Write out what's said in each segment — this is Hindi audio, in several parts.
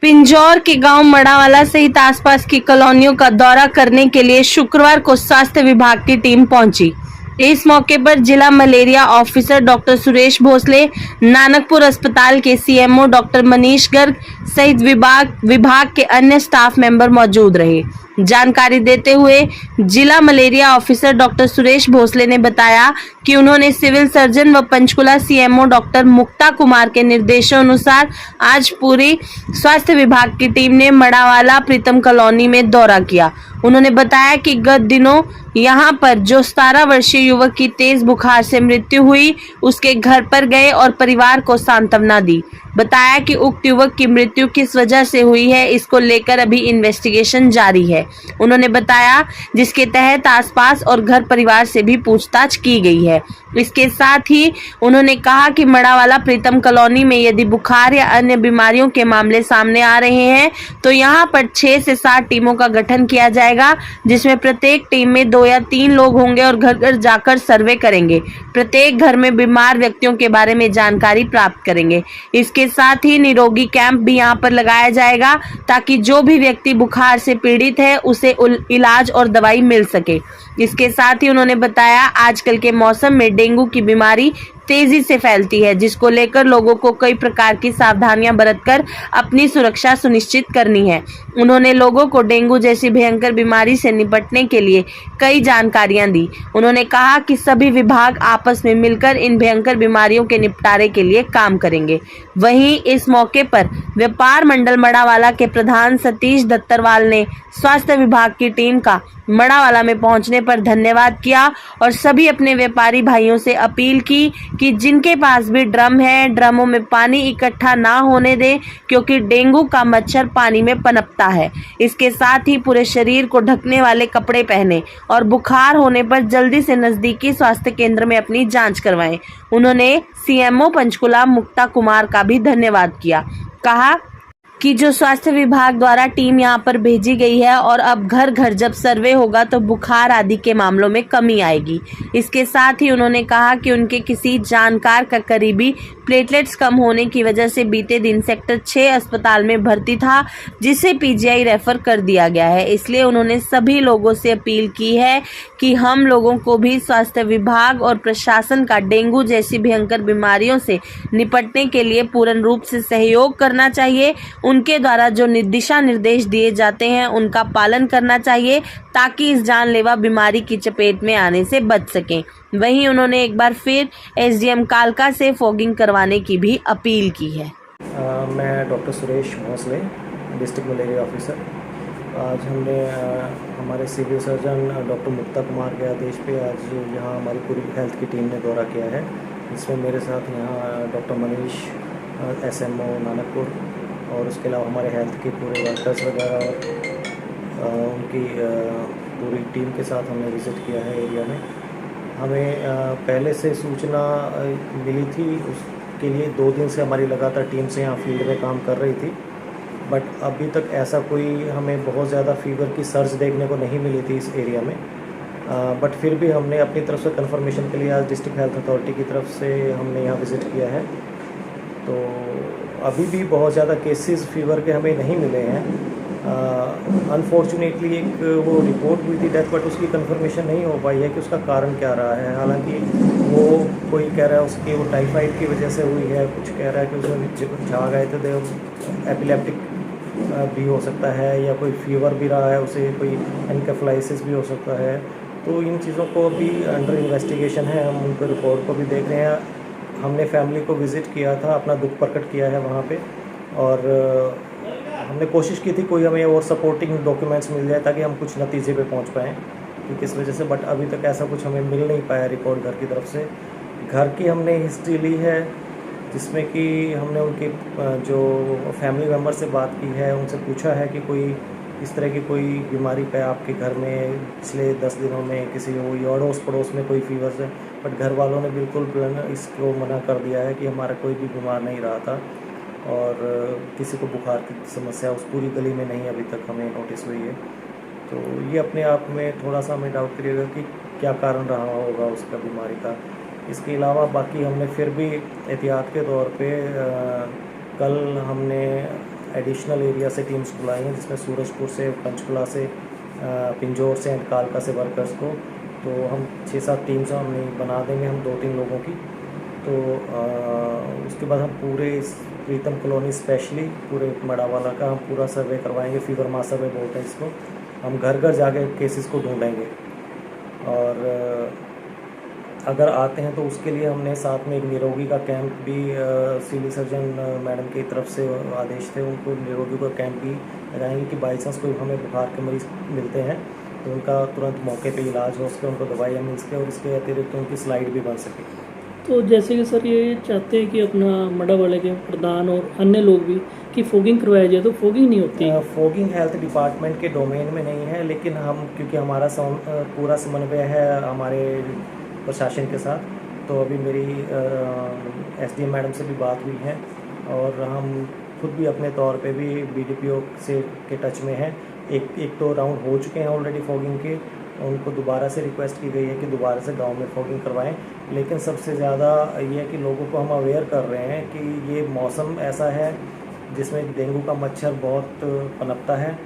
पिंजौर के गांव मड़ावाला सहित आसपास की कॉलोनियों का दौरा करने के लिए शुक्रवार को स्वास्थ्य विभाग की टीम पहुंची। इस मौके पर जिला malaria officer doctor Suresh Bhosle, Nanakpur अस्पताल के सीएमओ डॉक्टर मनीष गर्ग सहित विभाग के अन्य स्टाफ मेंबर मौजूद रहे। जानकारी देते हुए जिला malaria officer doctor Suresh Bhosle ने बताया कि उन्होंने सिविल सर्जन व पंचकुला सीएमओ डॉक्टर मुक्ता कुमार के निर्देशों अनुसार आज पूरी स्वास्थ्य विभाग की टीम ने मड़ावाला प्रीतम कॉलोनी में दौरा किया। उन्होंने बताया कि गत दिनों यहां पर जो 17 वर्षीय युवक की तेज बुखार से मृत्यु हुई, उसके घर पर गए और परिवार को सांत्वना दी। बताया कि उक्त युवक की मृत्यु किस वजह से हुई है, इसको लेकर अभी इन्वेस्टिगेशन जारी है। उन्होंने बताया जिसके तहत आसपास और घर परिवार से भी पूछताछ की गई है। इसके साथ ही उन्होंने कहा कि मड़ावाला प्रीतम कॉलोनी में यदि बुखार या अन्य बीमारियों के मामले सामने आ रहे हैं तो यहाँ पर 6 से 7 टीमों का गठन किया जाएगा, जिसमें प्रत्येक टीम में 2 या 3 लोग होंगे और घर घर जाकर सर्वे करेंगे। प्रत्येक घर में बीमार व्यक्तियों के बारे में जानकारी प्राप्त करेंगे। इसके साथ ही निरोगी कैंप भी यहाँ पर लगाया जाएगा ताकि जो भी व्यक्ति बुखार से पीड़ित है उसे इलाज और दवाई मिल सके। इसके साथ ही उन्होंने बताया आजकल के मौसम में डेंगू की बीमारी तेजी से फैलती है, जिसको लेकर लोगों को कई प्रकार की सावधानियां बरतकर अपनी सुरक्षा सुनिश्चित करनी है। उन्होंने लोगों को डेंगू जैसी भयंकर बीमारी से निपटने के लिए कई जानकारियां दी। उन्होंने कहा कि सभी विभाग आपस में मिलकर इन भयंकर बीमारियों के निपटारे के लिए काम करेंगे। वहीं इस मौके पर व्यापार मंडल मड़ावाला के प्रधान सतीश दत्तरवाल ने स्वास्थ्य विभाग की टीम का मड़ावाला में पहुंचने पर धन्यवाद किया और सभी अपने व्यापारी भाइयों से अपील की कि जिनके पास भी ड्रम है, ड्रमों में पानी इकट्ठा ना होने दें, क्योंकि डेंगू का मच्छर पानी में पनपता है। इसके साथ ही पूरे शरीर को ढकने वाले कपड़े पहने और बुखार होने पर जल्दी से नजदीकी स्वास्थ्य केंद्र में अपनी जांच करवाएं। उन्होंने सीएमओ पंचकुला मुक्ता कुमार का भी धन्यवाद किया। कहा कि जो स्वास्थ्य विभाग द्वारा टीम यहां पर भेजी गई है और अब घर घर जब सर्वे होगा तो बुखार आदि के मामलों में कमी आएगी। इसके साथ ही उन्होंने कहा कि उनके किसी जानकार का करीबी प्लेटलेट्स कम होने की वजह से बीते दिन सेक्टर 6 अस्पताल में भर्ती था, जिसे पीजीआई रेफर कर दिया गया है। इसलिए उन्होंने सभी लोगों से अपील की है कि हम लोगों को भी स्वास्थ्य विभाग और प्रशासन का डेंगू जैसी भयंकर बीमारियों से निपटने के लिए पूर्ण रूप से सहयोग करना चाहिए। उनके द्वारा जो दिशा निर्देश दिए जाते हैं उनका पालन करना चाहिए ताकि इस जानलेवा बीमारी की चपेट में आने से बच सकें। वहीं उन्होंने एक बार फिर एसडीएम कालका से फॉगिंग करवाने की भी अपील की है। मैं doctor Suresh Bhosle, district malaria officer. आज हमने हमारे civil surgeon doctor Mukta Kumar के आदेश पे आज यहाँ हमारी पूरी हेल्थ की टीम ने दौरा किया है। इसमें मेरे साथ यहाँ डॉक्टर मनीष एसएमओ नानकपुर और उसके अलावा हमारे हेल्थ के पूरे वर्कर्स वगैरह और उनकी पूरी टीम के साथ हमने विज़िट किया है एरिया में। हमें पहले से सूचना मिली थी, उसके लिए 2 दिन से हमारी लगातार टीम से यहाँ फील्ड में काम कर रही थी, बट अभी तक ऐसा कोई हमें बहुत ज़्यादा फीवर की सर्च देखने को नहीं मिली थी इस एरिया में। बट फिर भी हमने अपनी तरफ से कंफर्मेशन के लिए आज डिस्ट्रिक्ट हेल्थ अथॉरिटी की तरफ से हमने यहाँ विज़िट किया है। तो अभी भी बहुत ज़्यादा केसेस फीवर के हमें नहीं मिले हैं। अनफॉर्चुनेटली एक वो रिपोर्ट हुई थी डेथ, बट उसकी कंफर्मेशन नहीं हो पाई है कि उसका कारण क्या रहा है। हालांकि वो कोई कह रहा है उसकी वो टाइफाइड की वजह से हुई है, कुछ कह रहा है कि उसमें झाग आए थे, एपिलेप्टिक भी हो सकता है, या कोई फीवर भी रहा है, उसे कोई एनकेफेलाइसिस भी हो सकता है। तो इन चीज़ों को अभी अंडर इन्वेस्टिगेशन है, हम उनको रिपोर्ट को भी देख रहे हैं। हमने फैमिली को विज़िट किया था, अपना दुख प्रकट किया है वहाँ पे, और हमने कोशिश की थी कोई हमें और सपोर्टिंग डॉक्यूमेंट्स मिल जाए ताकि हम कुछ नतीजे पे पहुँच पाएँ कि किस वजह से, बट अभी तक ऐसा कुछ हमें मिल नहीं पाया रिपोर्ट घर की तरफ से। घर की हमने हिस्ट्री ली है, जिसमें कि हमने उनके जो फैमिली मेम्बर से बात की है, उनसे पूछा है कि कोई इस तरह की कोई बीमारी पे आपके घर में पिछले 10 दिनों में किसी को अड़ोस पड़ोस में कोई फीवर है, बट घर वालों ने बिल्कुल इसको मना कर दिया है कि हमारा कोई भी बीमार नहीं रहा था और किसी को बुखार की समस्या उस पूरी गली में नहीं अभी तक हमें नोटिस हुई है। तो ये अपने आप में थोड़ा सा हमें डाउट करिएगा कि क्या कारण रहा होगा उसका बीमारी का। इसके अलावा बाकी हमने फिर भी एहतियात के तौर पे कल हमने एडिशनल एरिया से टीम्स बुलाई हैं, जिसमें सूरजपुर से, पंचकुला से, पिंजौर से एंड कालका से वर्कर्स को। तो हम 6-7 टीम्स हम बना देंगे हम 2-3 लोगों की। तो उसके बाद हम पूरे इस प्रीतम कॉलोनी स्पेशली पूरे मडावाला का हम पूरा सर्वे करवाएंगे, फीवर मास सर्वे बोलते हैं इसको। हम घर घर जाके केसेस को ढूंढेंगे और अगर आते हैं तो उसके लिए हमने साथ में एक निरोगी का कैंप भी सिविल सर्जन मैडम की तरफ से आदेश थे, उनको निरोगी का कैंप भी लगाएंगे कि बाई चांस कोई हमें बुखार के मरीज मिलते हैं तो उनका तुरंत मौके पे इलाज हो सके, उनको दवाइयाँ मिल सके और इसके अतिरिक्त उनकी स्लाइड भी बन सके। तो जैसे कि सर ये चाहते हैं कि अपना मडावाला के प्रधान और अन्य लोग भी कि फॉगिंग करवाया जाए, तो फॉगिंग नहीं होती है। फॉगिंग हेल्थ डिपार्टमेंट के डोमेन में नहीं है, लेकिन हम क्योंकि हमारा पूरा समन्वय है हमारे प्रशासन के साथ, तो अभी मेरी एसडीएम मैडम से भी बात हुई है और हम खुद भी अपने तौर पे भी बीडीपीओ से के टच में हैं। एक तो राउंड हो चुके हैं ऑलरेडी फॉगिंग के, उनको दोबारा से रिक्वेस्ट की गई है कि दोबारा से गांव में फॉगिंग करवाएं। लेकिन सबसे ज़्यादा ये है कि लोगों को हम अवेयर कर रहे हैं कि ये मौसम ऐसा है जिसमें डेंगू का मच्छर बहुत पनपता है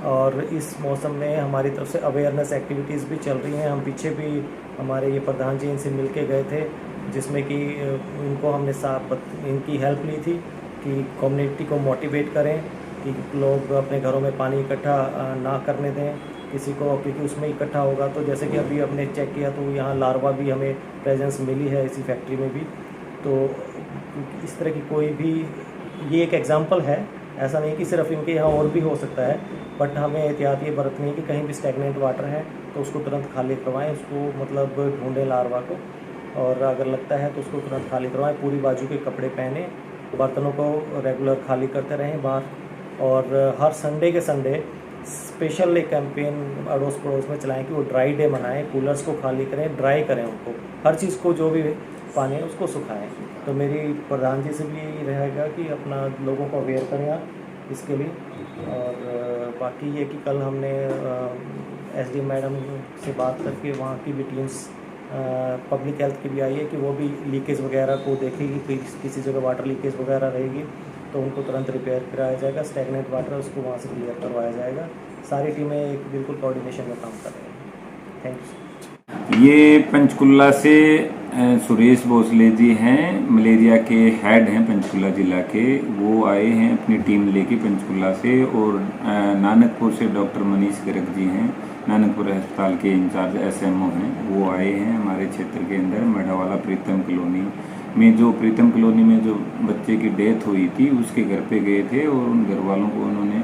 और इस मौसम में हमारी तरफ से अवेयरनेस एक्टिविटीज़ भी चल रही हैं। हम पीछे भी हमारे ये प्रधान जी इनसे मिल के गए थे, जिसमें कि इनको हमने इनकी हेल्प ली थी कि कम्युनिटी को मोटिवेट करें कि लोग अपने घरों में पानी इकट्ठा ना करने दें किसी को, क्योंकि उसमें इकट्ठा होगा तो जैसे कि अभी हमने चेक किया तो यहाँ लार्वा भी हमें प्रेजेंस मिली है इसी फैक्ट्री में भी। तो इस तरह की कोई भी, ये एक एग्जांपल है, ऐसा नहीं कि सिर्फ इनके यहाँ और भी हो सकता है, बट हमें एहतियात ये बरतनी है कि कहीं भी स्टैगनेंट वाटर है तो उसको तुरंत खाली करवाएं, उसको मतलब ढूंढें लार्वा को, और अगर लगता है तो उसको तुरंत खाली करवाएं। पूरी बाजू के कपड़े पहने, बर्तनों को रेगुलर खाली करते रहें बाहर, और हर संडे के संडे स्पेशल एक कैंपेन अड़ोस पड़ोस में चलाएं कि वो ड्राई डे मनाएं, कूलर्स को खाली करें, ड्राई करें उनको, हर चीज़ को जो भी पानी है उसको सुखाएं। तो मेरी प्रधान जी से भी यही रहेगा कि अपना लोगों को अवेयर करें आप इसके लिए। और बाकी ये कि कल हमने एसडीएम मैडम से बात करके वहाँ की भी टीम्स पब्लिक हेल्थ की भी आई है कि वो भी लीकेज वगैरह को देखेगी कि किसी जगह वाटर लीकेज वगैरह रहेगी तो उनको तुरंत रिपेयर कराया जाएगा, स्टैगनेंट वाटर उसको वहाँ से क्लियर करवाया जाएगा। सारी टीमें एक बिल्कुल कोऑर्डिनेशन में काम कर रही हैं। Thank you. ये पंचकुला से सुरेश भोसले जी हैं, मलेरिया के हेड हैं पंचकुला जिला के, वो आए हैं अपनी टीम लेके पंचकुला से। और नानकपुर से डॉक्टर मनीष गर्ग जी हैं, नानकपुर अस्पताल के इंचार्ज एसएमओ हैं, वो आए हैं हमारे क्षेत्र के अंदर मडावाला प्रीतम कॉलोनी में। जो प्रीतम कॉलोनी में जो बच्चे की डेथ हुई थी उसके घर पे गए थे और उन घर वालों को उन्होंने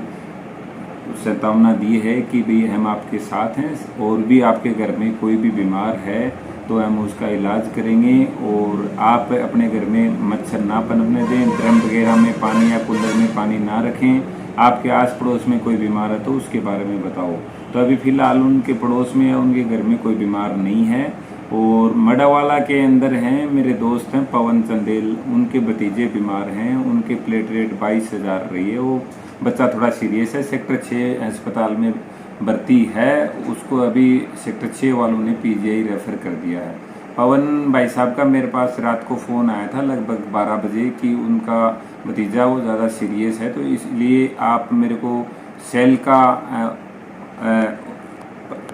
चेतावना दी है कि भाई हम आपके साथ हैं और भी आपके घर में कोई भी बीमार है तो हम उसका इलाज करेंगे, और आप अपने घर में मच्छर ना पनपने दें, ड्रम वगैरह में पानी या कूलर में पानी ना रखें, आपके आस पड़ोस में कोई बीमार है तो उसके बारे में बताओ। तो अभी फ़िलहाल उनके पड़ोस में या उनके घर में कोई बीमार नहीं है। और मडावाला के अंदर हैं मेरे दोस्त हैं पवन चंदेल, उनके भतीजे बीमार हैं, उनके प्लेटलेट 22,000 रही है, वो बच्चा थोड़ा सीरियस है, सेक्टर 6 अस्पताल में भर्ती है, उसको अभी सेक्टर 6 वालों ने पीजीआई रेफर कर दिया है। पवन भाई साहब का मेरे पास रात को फ़ोन आया था लगभग 12 बजे कि उनका भतीजा वो ज़्यादा सीरियस है, तो इसलिए आप मेरे को सेल का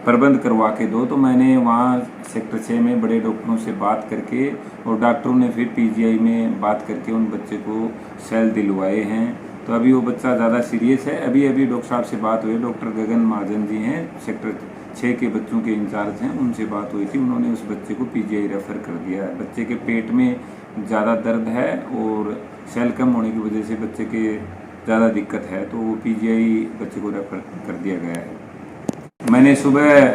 प्रबंध करवा के दो। तो मैंने वहाँ सेक्टर 6 में बड़े डॉक्टरों से बात करके और डॉक्टरों ने फिर पीजीआई में बात करके उन बच्चे को सेल दिलवाए हैं। तो अभी वो बच्चा ज़्यादा सीरियस है। अभी डॉक्टर साहब से बात हुई, डॉक्टर गगन महाजन जी हैं सेक्टर 6 के बच्चों के इंचार्ज हैं, उनसे बात हुई थी, उन्होंने उस बच्चे को पीजीआई रेफ़र कर दिया है। बच्चे के पेट में ज़्यादा दर्द है और सेल कम होने की वजह से बच्चे के ज़्यादा दिक्कत है, तो वो पीजीआई बच्चे को रेफ़र कर दिया गया है। मैंने सुबह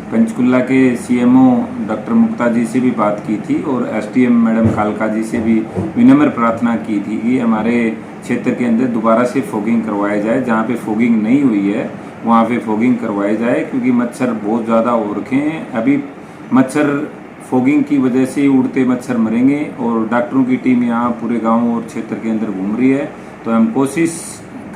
पंचकुला के सीएमओ डॉक्टर मुक्ता जी से भी बात की थी और एसडीएम मैडम कालका जी से भी विनम्र प्रार्थना की थी कि हमारे क्षेत्र के अंदर दोबारा से फॉगिंग करवाया जाए, जहाँ पे फॉगिंग नहीं हुई है वहाँ पे फॉगिंग करवाई जाए, क्योंकि मच्छर बहुत ज़्यादा हो रखे हैं। अभी मच्छर फॉगिंग की वजह से उड़ते मच्छर मरेंगे और डॉक्टरों की टीम यहाँ पूरे गाँव और क्षेत्र के अंदर घूम रही है। तो हम कोशिश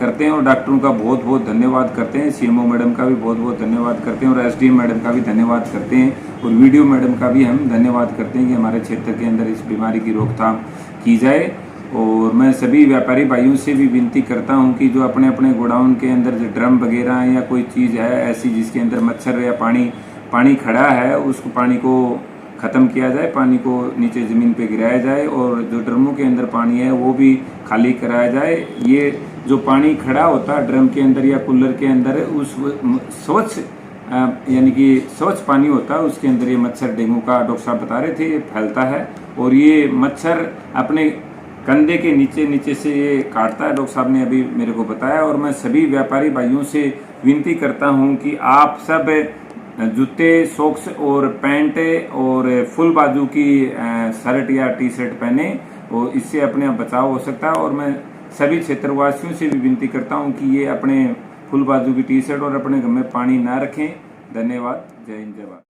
करते हैं और डॉक्टरों का बहुत बहुत धन्यवाद करते हैं, सीएमओ मैडम का भी बहुत बहुत धन्यवाद करते हैं और एसडीएम मैडम का भी धन्यवाद करते हैं और वीडियो मैडम का भी हम धन्यवाद करते हैं कि हमारे क्षेत्र के अंदर इस बीमारी की रोकथाम की जाए। और मैं सभी व्यापारी भाइयों से भी विनती करता हूं कि जो अपने अपने गोडाउन के अंदर जो ड्रम वगैरह हैं या कोई चीज़ है ऐसी जिसके अंदर मच्छर या पानी खड़ा है, उसको पानी को ख़त्म किया जाए, पानी को नीचे ज़मीन पे गिराया जाए और जो ड्रमों के अंदर पानी है वो भी खाली कराया जाए। ये जो पानी खड़ा होता है ड्रम के अंदर या कूलर के अंदर, उस स्वच्छ यानी कि स्वच्छ पानी होता है, उसके अंदर ये मच्छर डेंगू का डॉक्टर साहब बता रहे थे ये फैलता है और ये मच्छर अपने कंधे के नीचे से ये काटता है, डॉक्टर साहब ने अभी मेरे को बताया। और मैं सभी व्यापारी भाइयों से विनती करता हूं कि आप सब जूते, सॉक्स और पैंट और फुल बाजू की शर्ट या टी शर्ट पहने और इससे अपने आप बचाव हो सकता है। और मैं सभी क्षेत्रवासियों से भी विनती करता हूं कि ये अपने फुल बाजू की टी शर्ट और अपने घर में पानी ना रखें। धन्यवाद। जय हिंद, जय भारत।